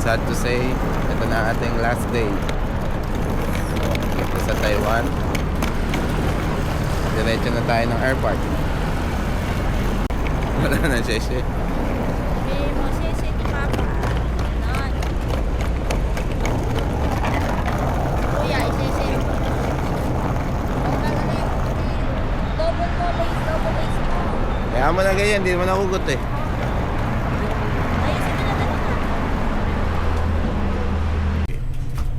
sad to say, ito na ating last day dito sa Taiwan. Diretso na tayo ng airport. Wala na, Sheshe. Sabi mo, sisi ni Papa. Ganon. Kuya, isisi. Double mo, lace mo. Kaya mo na ganyan, hindi mo nakugot eh. Ayusin mo na dali na.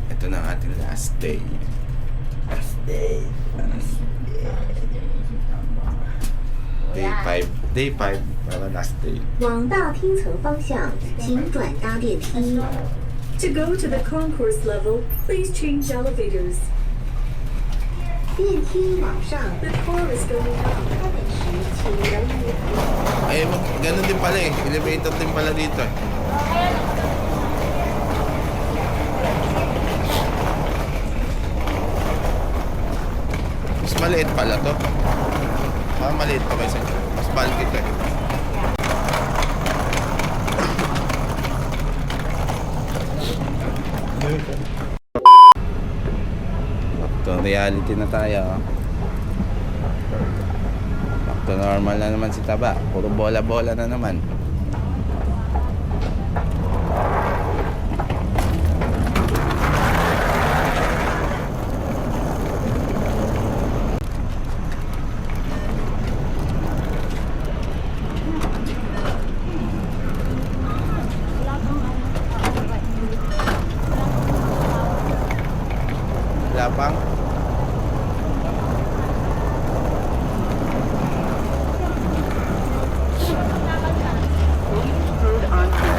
Ito na ang ating last day. Last day. Day 5. Day 5 para last day. 往大厅层方向，请转搭电梯。 To go to the concourse level, please change elevators. 电梯往上， The car is going up. 开门时请人与 Ay, ganun din pala eh. Elevator din pala dito eh. Mas maliit pala to. Maliit pa kasi. Mas bulky to eh. Back to reality na tayo. Back to normal na naman si Taba. Puro bola-bola na naman. Wala pang.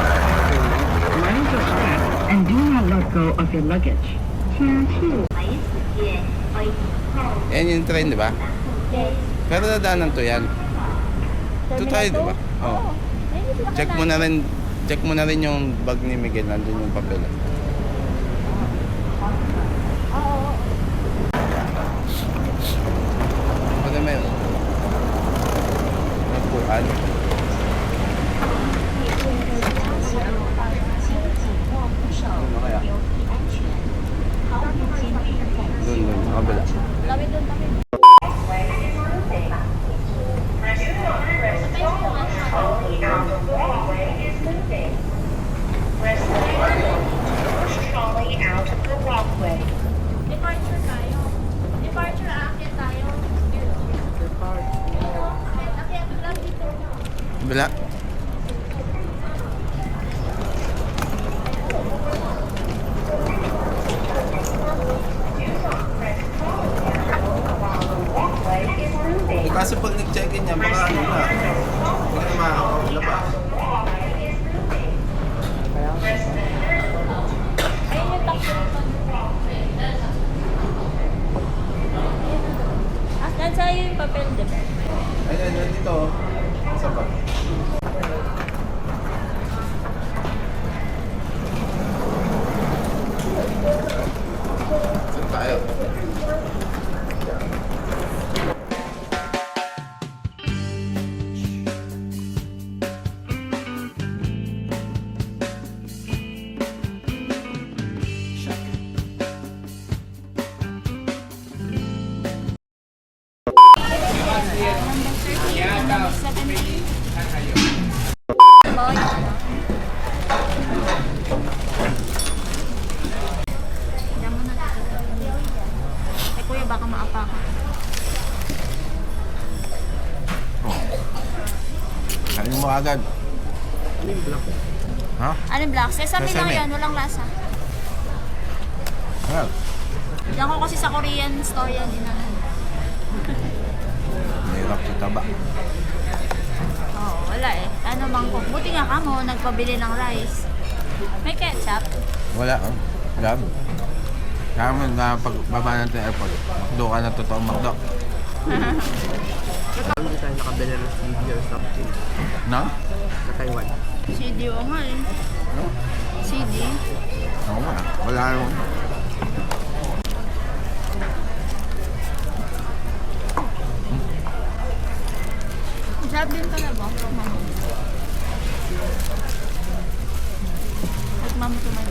Mind your step and do not let go of your luggage. 请去 S 线 Yan yung train, di ba? Pero dadaanan to yan. Ito tayo, di ba? Oo. Check mo na rin yung bag ni Miguel. Nandun yung papel. Ano naman yun? Napuan. Ano kaya? Doon, sa kabila. Lami doon kami. Departure tayo. Departure, aakyat tayo. Akyat lang dito. Kabila. Eh, kaso pag nag-check-in niya, baka ano na. Hindi ka makakapaglapas. Ayun yung taxi. Saan yung papel, diba? Ayan, dito. Isa pa. Saan tayo? Kuya, baka maapa ka. Kain mo agad. Ha? Ano yung black? Sesame lang Sesame. yan, walang lasa. Well, Diyan ko kasi sa Korean store yan. nahirap si Taba. Oo, wala eh. Ano mang kung buti nga ka mo, nagpabili ng rice. May ketchup. Wala. Lab. Kaya mo na pagbaba natin sa airport. Makdo ka na totoong makdo. Hindi tayo nakabili ng CD or something No? sa Taiwan. CD o nga eh. No? CD. Oo nga. Wala naman. Sarap din talaga. Tikman mo to man.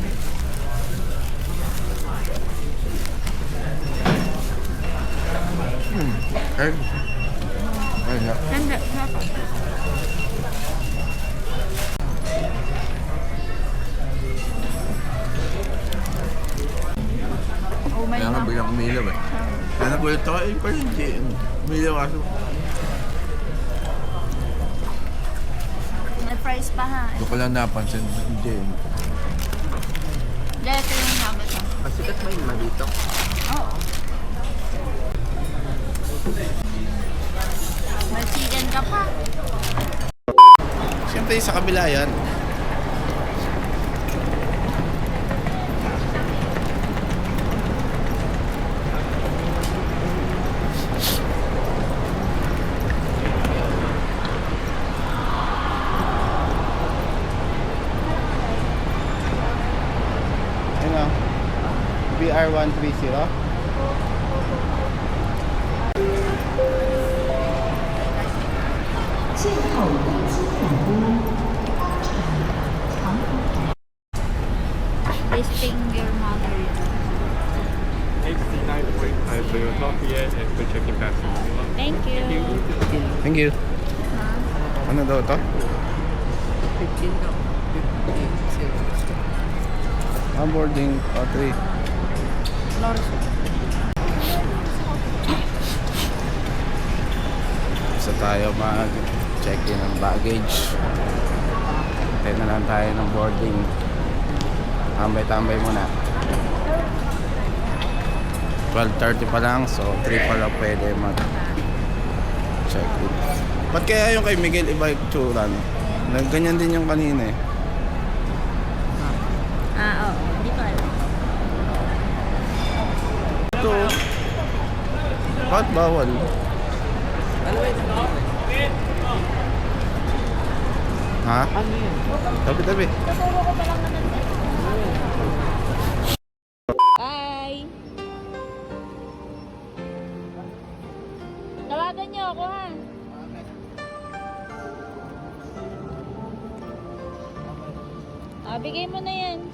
Tsaka yun pa rin, JN. May kaso. May price pa ha. Ito ko lang napansin, JN. Dito yung namin ito. Pasikat ba yun dito? Oo. May chicken ka pa. Siyempre, sa kabila yan. Ano? BR130? This finger mother yun. XC9.5 Toyota here and for checking passenger. Thank you. Thank you. Ha? Ano daw to? 15 daw. 50. Boarding 3. Isa tayo mag-check-in ng baggage. Tayo na lang tayo ng boarding. Tambay-tambay muna. 12:30 pa lang, so 3 pa lang pwede mag-check-in. Ba't kaya yung kay Miguel iba yung tsura, no? Ganyan din yung kanina eh. Oo. Hindi ko alam. Ito. Bakit bawal? Ano ba ito? Ha? Ano yun? Tabi-tabi. Bye! Tawagan niyo ako ha. Bigay mo na yan.